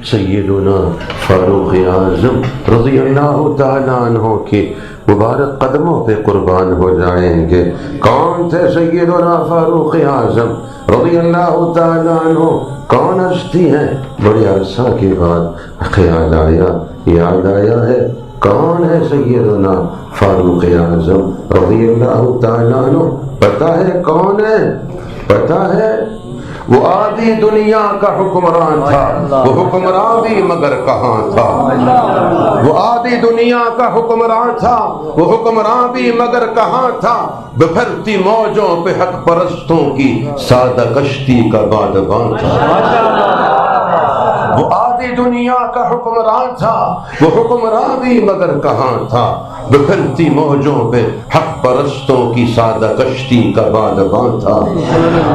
سیدنا فاروق اعظم رضی اللہ تعالیٰ عنہ کی مبارک قدموں پہ قربان ہو جائیں گے۔ کون تھے سیدنا فاروق اعظم رضی اللہ تعالیٰ عنہ؟ کون ہستی ہیں؟ بڑے عرصہ کے بعد خیال آیا، یاد آیا ہے کون ہے سیدنا فاروق اعظم رضی اللہ تعالیٰ عنہ؟ پتہ ہے کون ہے؟ پتہ ہے؟ وہ آدھی دنیا کا حکمران تھا، وہ حکمران بھی مگر کہاں تھا؟ وہ آدھی دنیا کا حکمران تھا، وہ حکمران بھی مگر کہاں تھا؟ بپھرتی موجوں پہ حق پرستوں کی سادہ کشتی کا بادبان تھا۔ وہ آدھی دنیا کا حکمران تھا، وہ حکمران بھی مگر کہاں تھا؟ بپھرتی موجوں پہ حق پرستوں کی سادہ کشتی کا بادبان تھا۔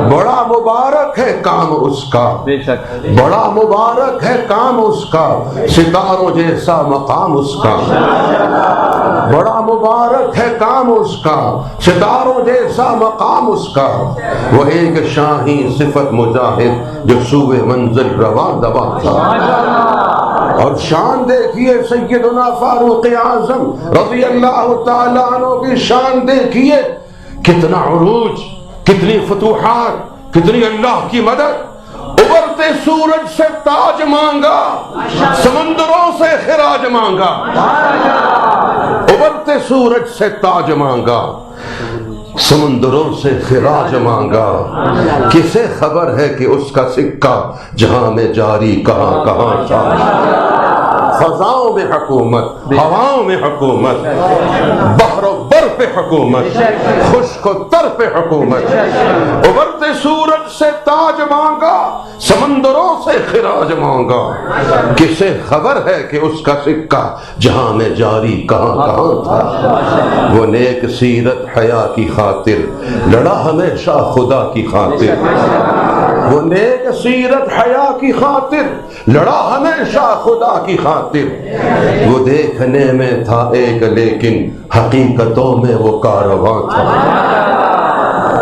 بڑا مبارک ہے کام اس کا، بڑا مبارک ہے کام اس کا، ستاروں جیسا مقام اس کا۔ بڑا مبارک ہے کام اس کا، ستاروں جیسا مقام اس کا۔ وہ ایک شاہی صفت مجاہد جو سوئے منزل رواں دوا تھا۔ اور شان دیکھیے سیدنا فاروق اعظم رضی اللہ تعالیٰ عنہ کی شان دیکھیے، کتنا عروج، کتنی فتوحات، کتنی اللہ کی مدد۔ ابھرتے سورج سے تاج مانگا، سمندروں سے خراج مانگا۔ ابھرتے سورج سے تاج مانگا، سمندروں سے خراج مانگا۔ کسے خبر ہے کہ اس کا سکہ جہاں میں جاری کہاں کہاں تھا؟ فضاؤں میں حکومت، ہواؤں میں حکومت، بحر و بر پہ حکومت، خشک و تر پہ حکومت۔ ابھرتے سورج سے تاج مانگا، سمندروں سے خراج مانگا۔ کسے خبر ہے کہ اس کا سکہ جہاں میں جاری کہاں کہاں تھا؟ وہ نیک سیرت حیا کی خاطر لڑا ہمیشہ خدا کی خاطر۔ وہ نیک سیرت حیا کی خاطر لڑا ہمیشہ خدا کی خاطر۔ وہ دیکھنے میں تھا ایک لیکن حقیقتوں میں وہ کارواں تھا۔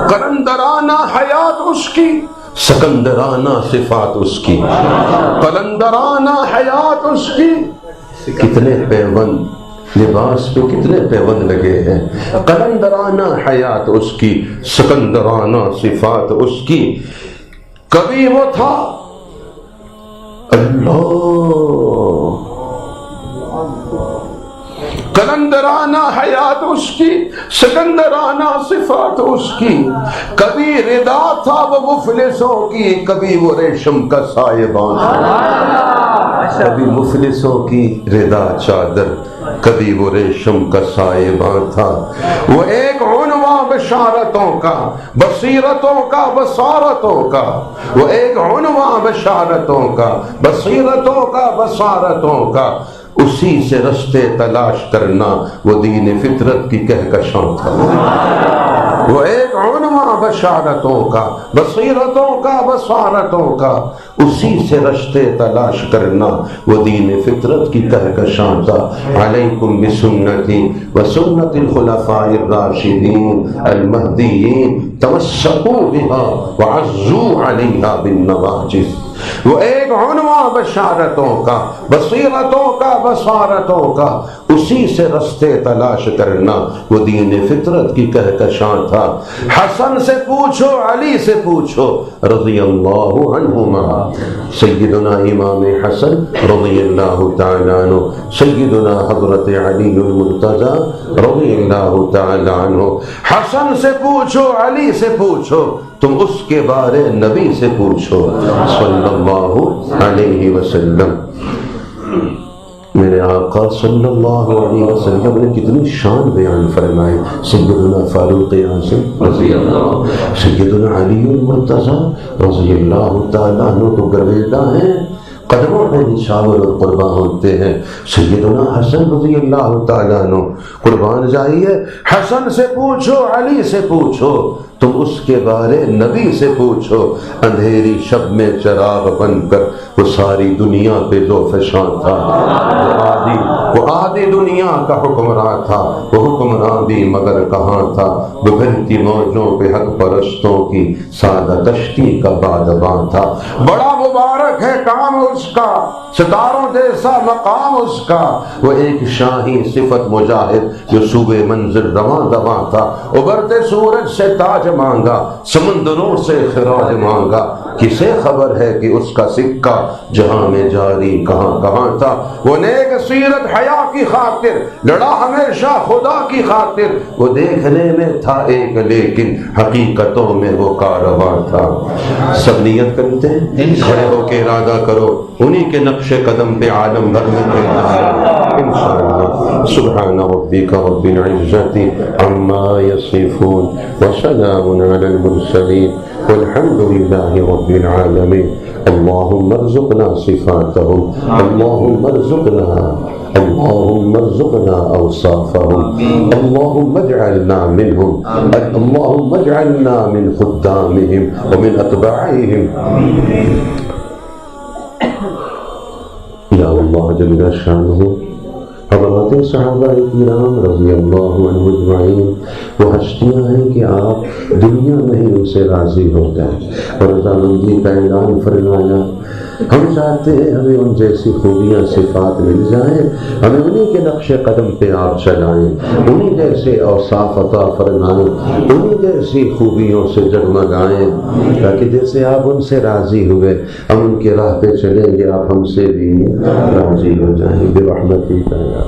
قلندرانہ حیات اس کی، سکندرانہ صفات اس کی۔ قلندرانہ حیات اس کی، کتنے پیوند لباس پہ کتنے پیوند لگے ہیں۔ قلندرانہ حیات اس کی، سکندرانہ صفات اس کی۔ کبھی وہ تھا اللہ، قلندرانہ حیات اس کی، سکندرانہ صفات اس کی۔ کبھی ردا تھا وہ مفلسوں کی، کبھی وہ ریشم کا سائبان تھا۔ کبھی مفلسوں کی ردا چادر، کبھی وہ ریشم کا سائبان تھا۔ وہ ایک عنوان بشارتوں کا، بصیرتوں کا، بصارتوں کا۔ وہ ایک عنوان بشارتوں کا، بصیرتوں کا، بصارتوں کا۔ اسی سے رستے تلاش کرنا وہ دین فطرت کی کہکشاں تھا۔ وہ ایک عنوان بشارتوں کا، بصیرتوں کا، بصارتوں کا۔ اسی سے رشتے تلاش کرنا وہ دین فطرت کی کہکشاں تھا۔ علیکم بسنتی وسنت الخلفاء الراشدین المہدیین تمسکوا بها وعزوا علیہا بالنواجذ۔ وہ ایک عنوان بشارتوں کا، بصیرتوں کا، بصارتوں کا۔ اسی سے رستے تلاش کرنا وہ دین فطرت کی کہکشاں تھا۔ حسن سے پوچھو، علی سے پوچھو رضی اللہ عنہما۔ سیدنا امام حسن رضی اللہ تعالیٰ عنہ، سیدنا حضرت علی المرتضی رضی اللہ تعالیٰ عنہ۔ حسن سے پوچھو، علی سے پوچھو، تم اس کے بارے نبی سے پوچھو صلی اللہ علیہ وسلم۔ میرے آقا صلی اللہ علیہ وسلم نے کتنی شان بیان فرمائی۔ سیدنا فاروق اعظم رضی اللہ، سیدنا علی المرتضی رضی اللہ تعالیٰ عنہ تو گرویدہ ہیں، قدموں پہ نشاور اور قربان ہوتے ہیں۔ سیدنا حسن رضی اللہ تعالیٰ عنہ، قربان جائیے۔ حسن سے پوچھو، علی سے پوچھو، تم اس کے بارے نبی سے پوچھو۔ اندھیری شب میں چراغ بن کر وہ ساری دنیا پہ ذوفشاں تھا۔ وہ آدھی دنیا کا حکمراں تھا، وہ حکمراں بھی مگر کہاں تھا؟ بگھرتی موجوں پہ حق پرستوں کی سادہ کشتی کا بادبان تھا۔ بڑا مبارک ہے کام اس کا، ستاروں جیسا مقام اس کا، وہ ایک شاہی صفت مجاہد جو صوبے منظر رواں دواں تھا، ابھرتے سورج سے تاج مانگا، سمندروں سے خراج مانگا، کسے خبر ہے کہ اس کا سکہ جہاں میں جاری کہاں کہاں تھا، وہ نیک سیرت حیا کی خاطر لڑا ہمیشہ خدا کی خاطر، وہ دیکھنے میں تھا ایک لیکن حقیقتوں میں وہ کارواں تھا۔ سب نیت کرتے ہیں، کھڑے ہو کے ارادہ کرو، انہی کے نقش قدم پہ عالم بھر میں انشاءاللہ۔ سبحان ربک رب العزت عما یصفون وسلام علی المرسلین والحمد للہ رب العالمین۔ اللہم ارزقنا صفاتهم، اللہم ارزقنا اوصافهم، اللہم اجعلنا منهم، اللہم اجعلنا من خدامهم ومن اتباعهم یا اللہ جل شانہ۔ حضرات صحابہ کرام رضی اللہ عنہ اجمعین، وہ ہستیاں ہیں کہ آپ دنیا میں ہی ان سے راضی ہو گئے اور رضامندی کا اعلان فرمایا۔ ہم چاہتے ہیں ہمیں ان جیسی خوبیاں صفات مل جائیں، ہمیں انہی کے نقش قدم پہ آپ چلائیں، انہی جیسے اوصاف عطا فرمائیں، انہی جیسی خوبیوں سے جگمگائیں، تاکہ جیسے آپ ان سے راضی ہوئے ہم ان کی راہ پہ چلیں گے، آپ ہم سے بھی راضی ہو جائیں برحمتک یا